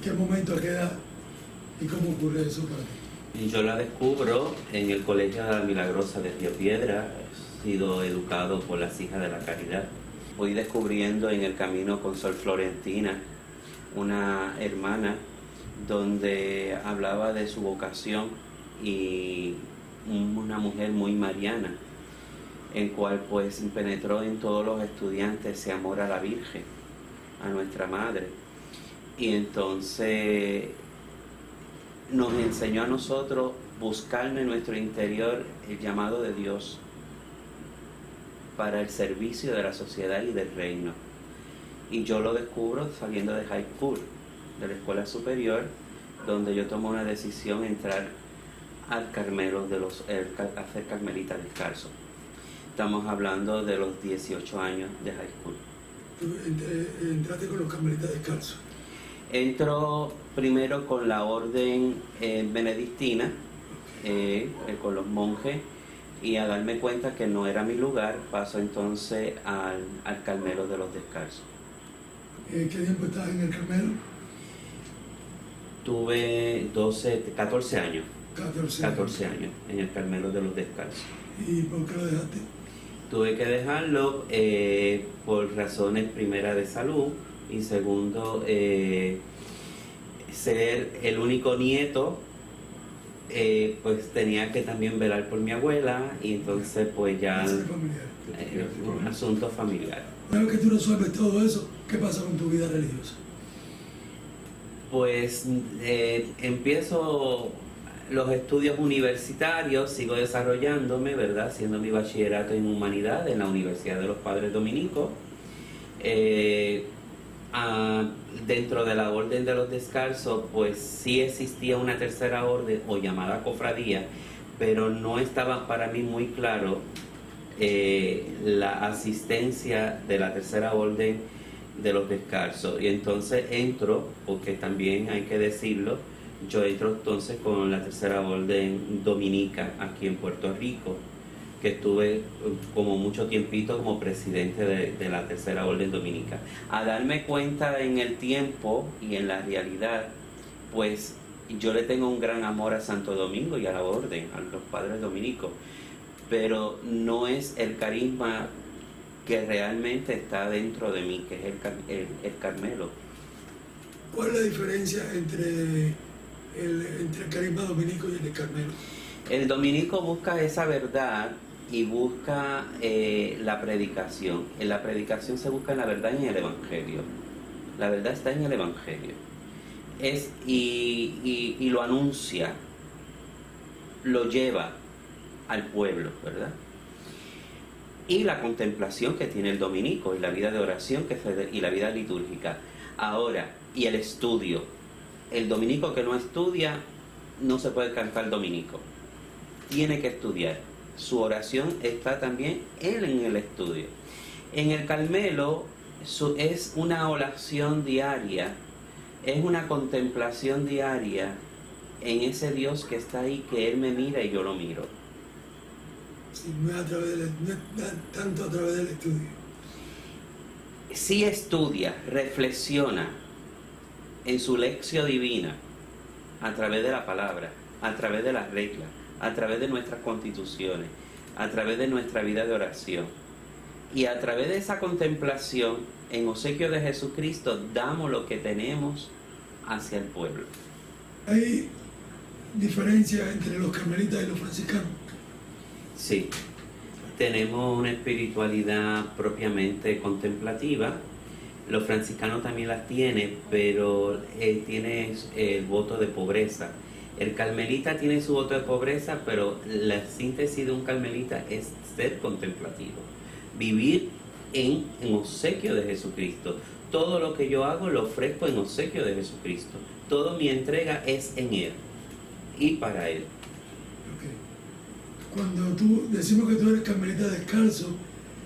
qué momento, a qué edad y cómo ocurre eso para ti? Yo la descubro en el Colegio de la Milagrosa de Río Piedra. He sido educado por las Hijas de la Caridad. Voy descubriendo en el camino con Sor Florentina, una hermana, donde hablaba de su vocación y una mujer muy mariana, en cual pues penetró en todos los estudiantes ese amor a la Virgen, a nuestra Madre. Y entonces nos enseñó a nosotros buscar en nuestro interior el llamado de Dios para el servicio de la sociedad y del reino. Y yo lo descubro saliendo de high school, de la escuela superior, donde yo tomo una decisión entrar al Carmelo a ser carmelita descalzo. Estamos hablando de los 18 años de high school. ¿Tú entraste con los carmelitas descalzos? Entro primero con la orden benedictina, con los monjes, y a darme cuenta que no era mi lugar, paso entonces al Carmelo de los Descalzos. ¿Qué tiempo estás en el Carmelo? Tuve 14 años. 14 años en el Carmelo de los Descalzos. ¿Y por qué lo dejaste? Tuve que dejarlo por razones, primera, de salud, y segundo, ser el único nieto, pues tenía que también velar por mi abuela, y entonces pues ya un asunto familiar. Una vez que tú resuelves todo eso, ¿qué pasa con tu vida religiosa? Pues empiezo los estudios universitarios, sigo desarrollándome, ¿verdad? Haciendo mi bachillerato en Humanidad en la Universidad de los Padres Dominicos. Dentro de la Orden de los Descalzos, pues sí existía una tercera orden o llamada cofradía, pero no estaba para mí muy claro la asistencia de la tercera orden de los Descalzos. Y entonces entro, porque también hay que decirlo, yo entro entonces con la tercera orden dominica aquí en Puerto Rico, que estuve como mucho tiempito como presidente de la tercera orden dominica. A darme cuenta en el tiempo y en la realidad, pues yo le tengo un gran amor a Santo Domingo y a la orden, a los padres dominicos, pero no es el carisma que realmente está dentro de mí, que es el Carmelo. ¿Cuál es la diferencia entre el carisma dominico y el de Carmelo? El dominico busca esa verdad y busca la predicación. En la predicación se busca la verdad en el Evangelio. La verdad está en el Evangelio. Y lo anuncia, lo lleva al pueblo, ¿verdad? Y la contemplación que tiene el dominico y la vida de oración y la vida litúrgica. Ahora, y el estudio. El dominico que no estudia no se puede cantar dominico. Tiene que estudiar. Su oración está también en el estudio. En el Carmelo es una oración diaria, es una contemplación diaria en ese Dios que está ahí, que Él me mira y yo lo miro. Sí, no es tanto a través del estudio. Sí estudia, reflexiona en su lección divina, a través de la palabra, a través de las reglas, a través de nuestras constituciones, a través de nuestra vida de oración. Y a través de esa contemplación, en obsequio de Jesucristo, damos lo que tenemos hacia el pueblo. ¿Hay diferencia entre los carmelitas y los franciscanos? Sí, tenemos una espiritualidad propiamente contemplativa. Los franciscanos también las tienen, pero tiene el voto de pobreza. El carmelita tiene su voto de pobreza, pero la síntesis de un carmelita es ser contemplativo, vivir en obsequio de Jesucristo. Todo lo que yo hago lo ofrezco en obsequio de Jesucristo. Toda mi entrega es en Él y para Él. Okay. Cuando decimos que tú eres carmelita descalzo,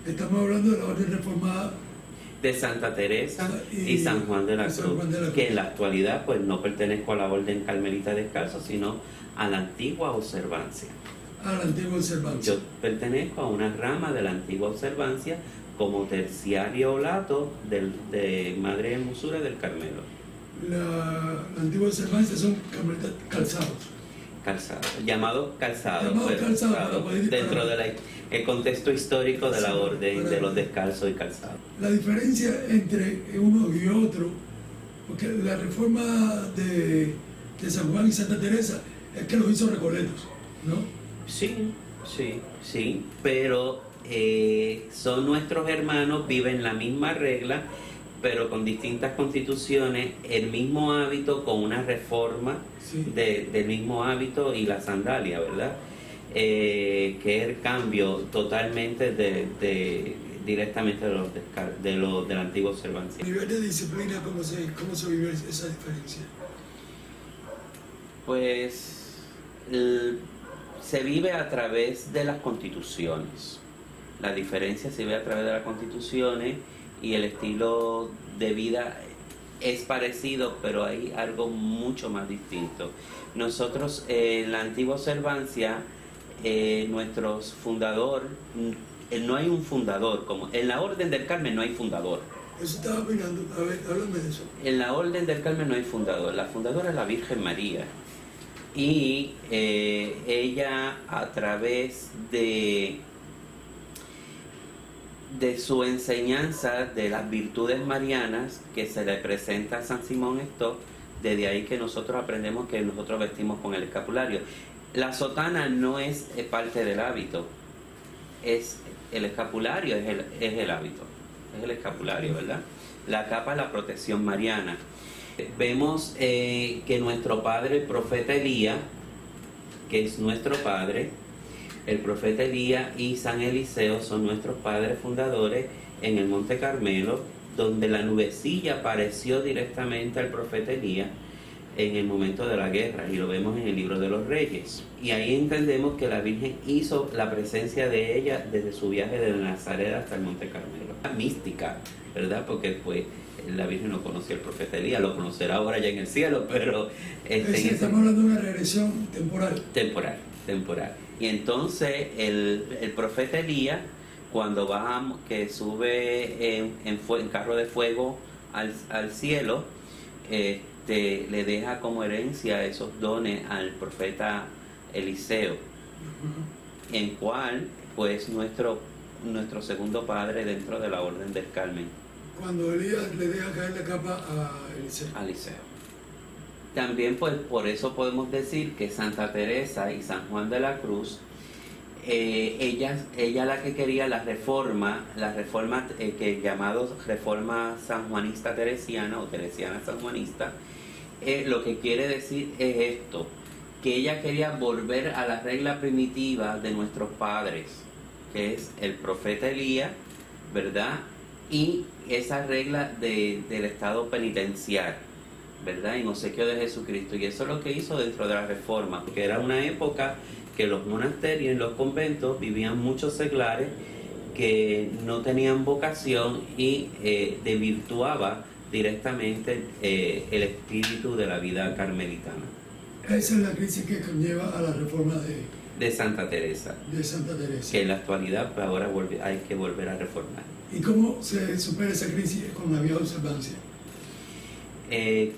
estamos hablando de la orden reformada de Santa Teresa y San Juan de la Cruz, que en la actualidad pues no pertenezco a la orden carmelita descalzo, sino a la antigua observancia. A la antigua observancia. Yo pertenezco a una rama de la antigua observancia como terciario lato de Madre Hermosura del Carmelo. la antigua observancia son carmelitas calzados. Llamados calzados, dentro del contexto histórico de la orden de los descalzos y calzados. La diferencia entre uno y otro, porque la reforma de San Juan y Santa Teresa es que los hizo recoletos, ¿no? Sí, pero son nuestros hermanos, viven la misma regla, pero con distintas constituciones, el mismo hábito, con una reforma del mismo hábito y la sandalia, ¿verdad? Que es el cambio totalmente directamente de la antigua observancia. ¿A nivel de disciplina cómo se vive esa diferencia? Pues se vive a través de las constituciones. La diferencia se vive a través de las constituciones y el estilo de vida es parecido, pero hay algo mucho más distinto. Nosotros en la antigua observancia, nuestro fundador, no hay un fundador, como en la Orden del Carmen no hay fundador. Eso estaba opinando, a ver, háblame de eso. En la Orden del Carmen no hay fundador, la fundadora es la Virgen María. Y ella, a través de su enseñanza de las virtudes marianas que se le presenta a San Simón Stock, desde ahí que nosotros aprendemos que nosotros vestimos con el escapulario. La sotana no es parte del hábito, es el escapulario, es el hábito, es el escapulario, ¿verdad? La capa es la protección mariana. Vemos que nuestro padre, el profeta Elías, que es nuestro padre, el profeta Elías y San Eliseo son nuestros padres fundadores en el Monte Carmelo, donde la nubecilla apareció directamente al profeta Elías en el momento de la guerra, y lo vemos en el libro de los Reyes. Y ahí entendemos que la Virgen hizo la presencia de ella desde su viaje de Nazaret hasta el Monte Carmelo. La mística, ¿verdad? Porque pues la Virgen no conocía al profeta Elías, lo conocerá ahora ya en el cielo, pero... estamos hablando de una regresión temporal. Temporal. Y entonces el profeta Elías, cuando que sube en carro de fuego al cielo, le deja como herencia esos dones al profeta Eliseo, en cual pues nuestro segundo padre dentro de la Orden del Carmen. Cuando Elías le deja caer la capa a Eliseo. También pues por eso podemos decir que Santa Teresa y San Juan de la Cruz, ella la que quería la reforma que llamados reforma sanjuanista teresiana o teresiana sanjuanista, lo que quiere decir es esto, que ella quería volver a la regla primitiva de nuestros padres, que es el profeta Elías, ¿verdad? Y esa regla del estado penitencial, ¿verdad? En obsequio de Jesucristo. Y eso es lo que hizo dentro de la reforma, porque era una época que los monasterios y los conventos vivían muchos seglares que no tenían vocación y desvirtuaba directamente el espíritu de la vida carmelitana. Esa es la crisis que conlleva a la reforma de Santa Teresa. De Santa Teresa. Que en la actualidad pues, ahora hay que volver a reformar. ¿Y cómo se supera esa crisis con la vieja observancia? En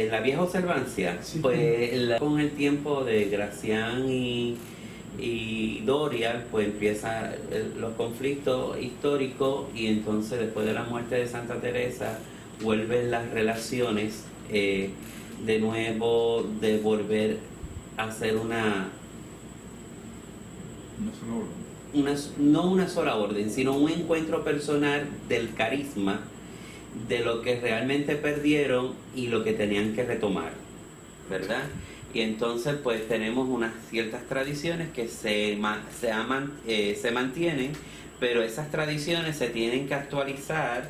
la vieja observancia, sí, pues con el tiempo de Gracián y Doria, pues empiezan los conflictos históricos, y entonces después de la muerte de Santa Teresa vuelven las relaciones de nuevo, de volver a hacer no una sola orden, sino un encuentro personal del carisma, de lo que realmente perdieron y lo que tenían que retomar, ¿verdad? Y entonces pues tenemos unas ciertas tradiciones que se mantienen, pero esas tradiciones se tienen que actualizar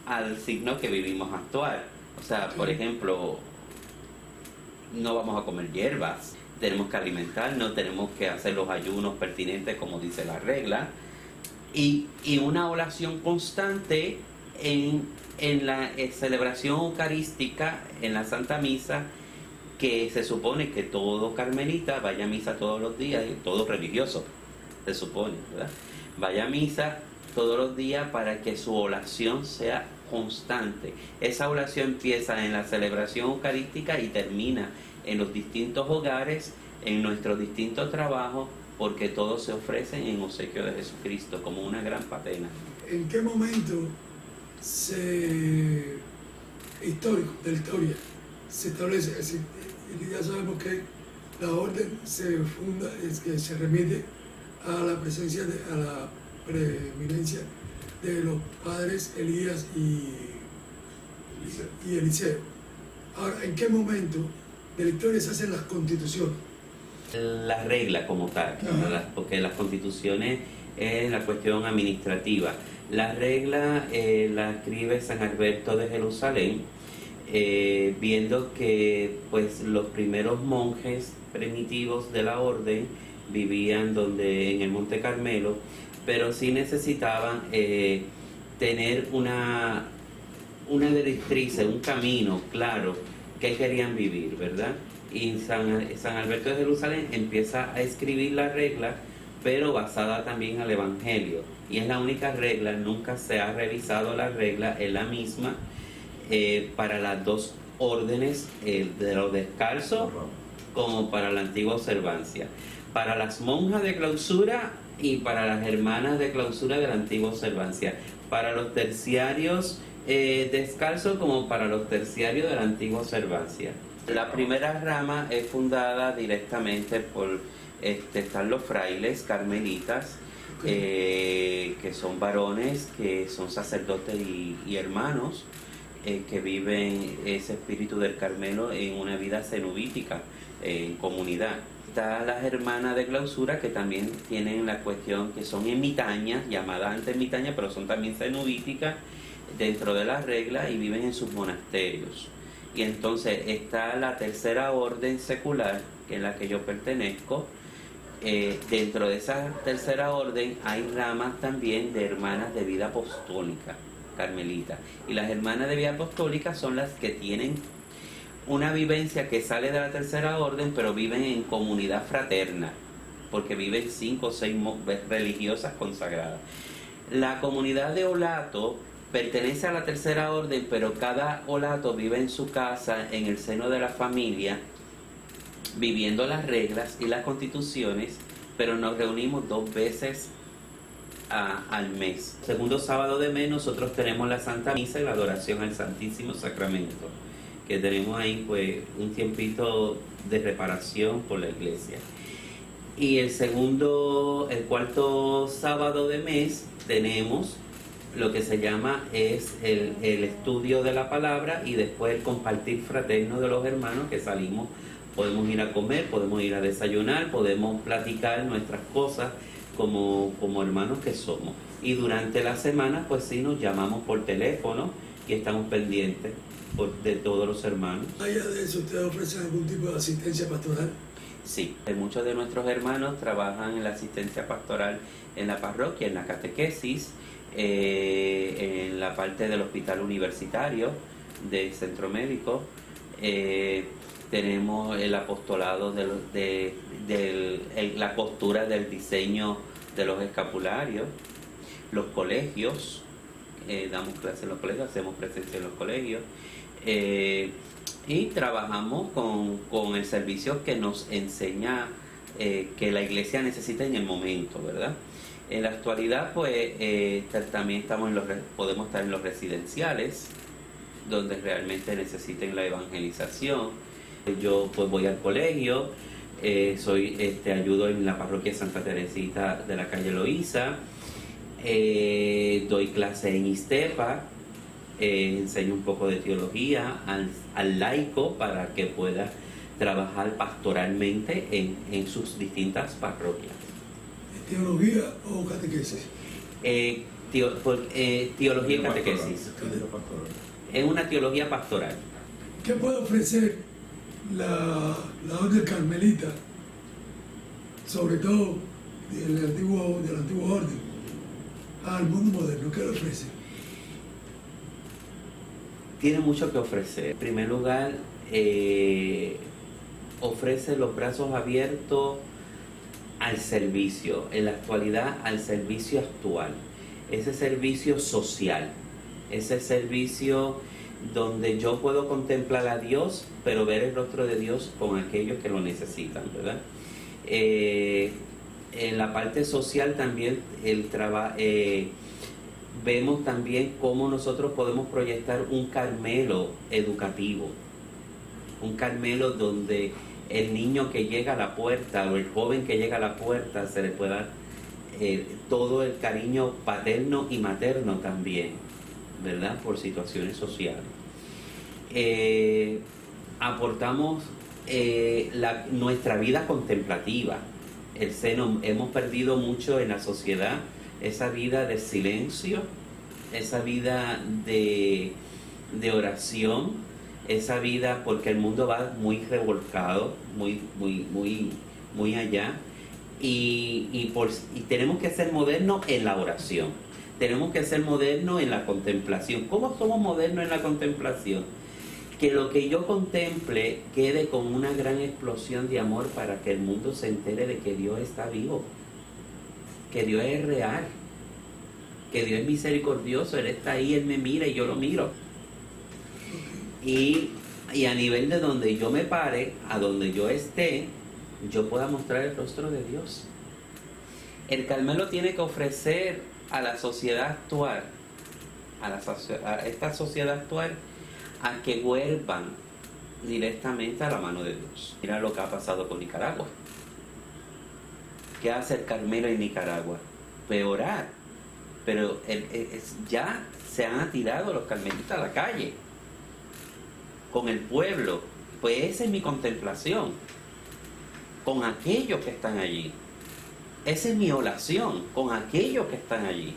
al signo que vivimos actual. O sea, por ejemplo, no vamos a comer hierbas, tenemos que alimentarnos, tenemos que hacer los ayunos pertinentes como dice la regla, y una oración constante en la celebración eucarística, en la Santa Misa, que se supone que todo carmelita vaya a misa todos los días, y todo religioso, se supone, ¿verdad? Vaya a misa todos los días para que su oración sea constante. Esa oración empieza en la celebración eucarística y termina en los distintos hogares, en nuestros distintos trabajos, porque todos se ofrecen en obsequio de Jesucristo como una gran patena. ¿En qué momento histórico de la historia se establece? Es decir, ya sabemos que la orden se funda, es que se remite a la presencia, a la preeminencia de los padres Elías y Eliseo. Ahora, ¿en qué momento de la historia se hacen las constituciones? La regla como tal, porque las constituciones es la cuestión administrativa. La regla la escribe San Alberto de Jerusalén, viendo que pues los primeros monjes primitivos de la orden vivían en el Monte Carmelo, pero sí necesitaban tener una directriz, un camino claro que querían vivir, ¿verdad? Y San Alberto de Jerusalén empieza a escribir la regla, pero basada también al Evangelio. Y es la única regla, nunca se ha revisado la regla, es la misma para las dos órdenes, de los descalzos como para la antigua observancia. Para las monjas de clausura y para las hermanas de clausura de la antigua observancia. Para los terciarios descalzos como para los terciarios de la antigua observancia. La primera rama es fundada directamente por están los frailes carmelitas, que son varones, que son sacerdotes y hermanos, que viven ese espíritu del Carmelo en una vida cenobítica, en comunidad. Están las hermanas de clausura, que también tienen la cuestión que son ermitañas, llamadas antes ermitañas, pero son también cenobíticas dentro de la regla y viven en sus monasterios. Y entonces está la tercera orden secular, que es la que yo pertenezco. Dentro de esa tercera orden hay ramas también de hermanas de vida apostólica, carmelita. Y las hermanas de vida apostólica son las que tienen una vivencia que sale de la tercera orden, pero viven en comunidad fraterna, porque viven 5 o 6 religiosas consagradas. La comunidad de Olato pertenece a la tercera orden, pero cada Olato vive en su casa, en el seno de la familia, viviendo las reglas y las constituciones, pero nos reunimos 2 veces al mes. Segundo sábado de mes nosotros tenemos la Santa Misa y la adoración al Santísimo Sacramento, que tenemos ahí pues un tiempito de reparación por la iglesia. Y el cuarto sábado de mes tenemos lo que se llama el estudio de la palabra y después el compartir fraterno de los hermanos, que salimos, podemos ir a comer, podemos ir a desayunar, podemos platicar nuestras cosas como hermanos que somos. Y durante la semana pues sí nos llamamos por teléfono y estamos pendientes de todos los hermanos. ¿Allá de eso ustedes ofrecen algún tipo de asistencia pastoral? Sí, muchos de nuestros hermanos trabajan en la asistencia pastoral en la parroquia, en la catequesis, en la parte del hospital universitario, del centro médico. Tenemos el apostolado la postura del diseño de los escapularios, los colegios, damos clases en los colegios, hacemos presencia en los colegios, y trabajamos con el servicio que nos enseña que la iglesia necesita en el momento, ¿verdad? En la actualidad pues también podemos estar en los residenciales, donde realmente necesiten la evangelización. Yo pues voy al colegio, ayudo en la parroquia Santa Teresita de la calle Loíza, doy clase en Iztepa, enseño un poco de teología al laico para que pueda trabajar pastoralmente en sus distintas parroquias. ¿Teología o catequesis? Teología y catequesis. Es una teología pastoral. ¿Qué puede ofrecer la orden carmelita, sobre todo de la antigua orden, al mundo moderno? ¿Qué le ofrece? Tiene mucho que ofrecer. En primer lugar, ofrece los brazos abiertos al servicio, en la actualidad al servicio actual, ese servicio social, ese servicio donde yo puedo contemplar a Dios, pero ver el rostro de Dios con aquellos que lo necesitan, ¿verdad? En la parte social también vemos también cómo nosotros podemos proyectar un Carmelo educativo, un Carmelo donde el niño que llega a la puerta o el joven que llega a la puerta se le pueda dar todo el cariño paterno y materno también, ¿verdad? Por situaciones sociales. Aportamos nuestra vida contemplativa. Hemos perdido mucho en la sociedad esa vida de silencio, esa vida de oración, esa vida, porque el mundo va muy revolcado, muy allá, y tenemos que ser modernos en la oración, tenemos que ser modernos en la contemplación. ¿Cómo somos modernos en la contemplación? Que lo que yo contemple quede con una gran explosión de amor para que el mundo se entere de que Dios está vivo, que Dios es real, que Dios es misericordioso, Él está ahí, Él me mira y yo lo miro. Y a nivel de donde yo me pare, a donde yo esté, yo pueda mostrar el rostro de Dios. El Carmelo tiene que ofrecer a la sociedad actual, a esta sociedad actual, a que vuelvan directamente a la mano de Dios. Mira lo que ha pasado con Nicaragua. ¿Qué hace el Carmelo en Nicaragua? Peorar. Pero ya se han tirado los carmelitas a la calle con el pueblo. Pues esa es mi contemplación con aquellos que están allí. Esa es mi oración con aquellos que están allí.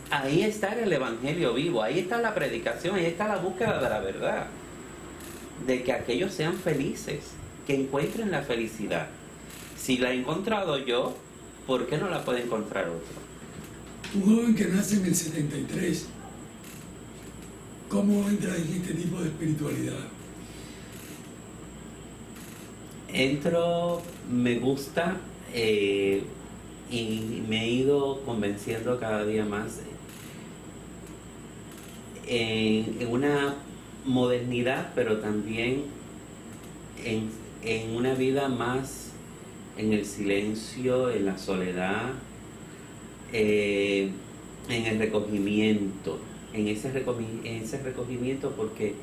Ahí está el evangelio vivo, ahí está la predicación, ahí está la búsqueda de la verdad, de que aquellos sean felices, que encuentren la felicidad. Si la he encontrado yo, ¿por qué no la puede encontrar otro? Un joven que nace en el 73, ¿cómo entra en este tipo de espiritualidad? Me gusta y me he ido convenciendo cada día más en una modernidad, pero también en una vida más en el silencio, en la soledad, en el recogimiento, en ese recogimiento, porque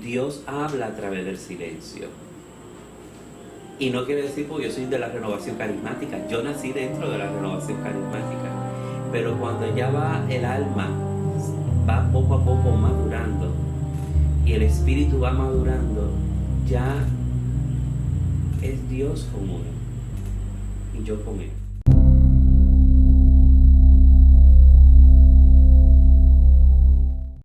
Dios habla a través del silencio. Y no quiere decir, porque yo soy de la renovación carismática, yo nací dentro de la renovación carismática, pero cuando ya va el alma, va poco a poco madurando, y el espíritu va madurando, ya es Dios con uno, y yo con Él.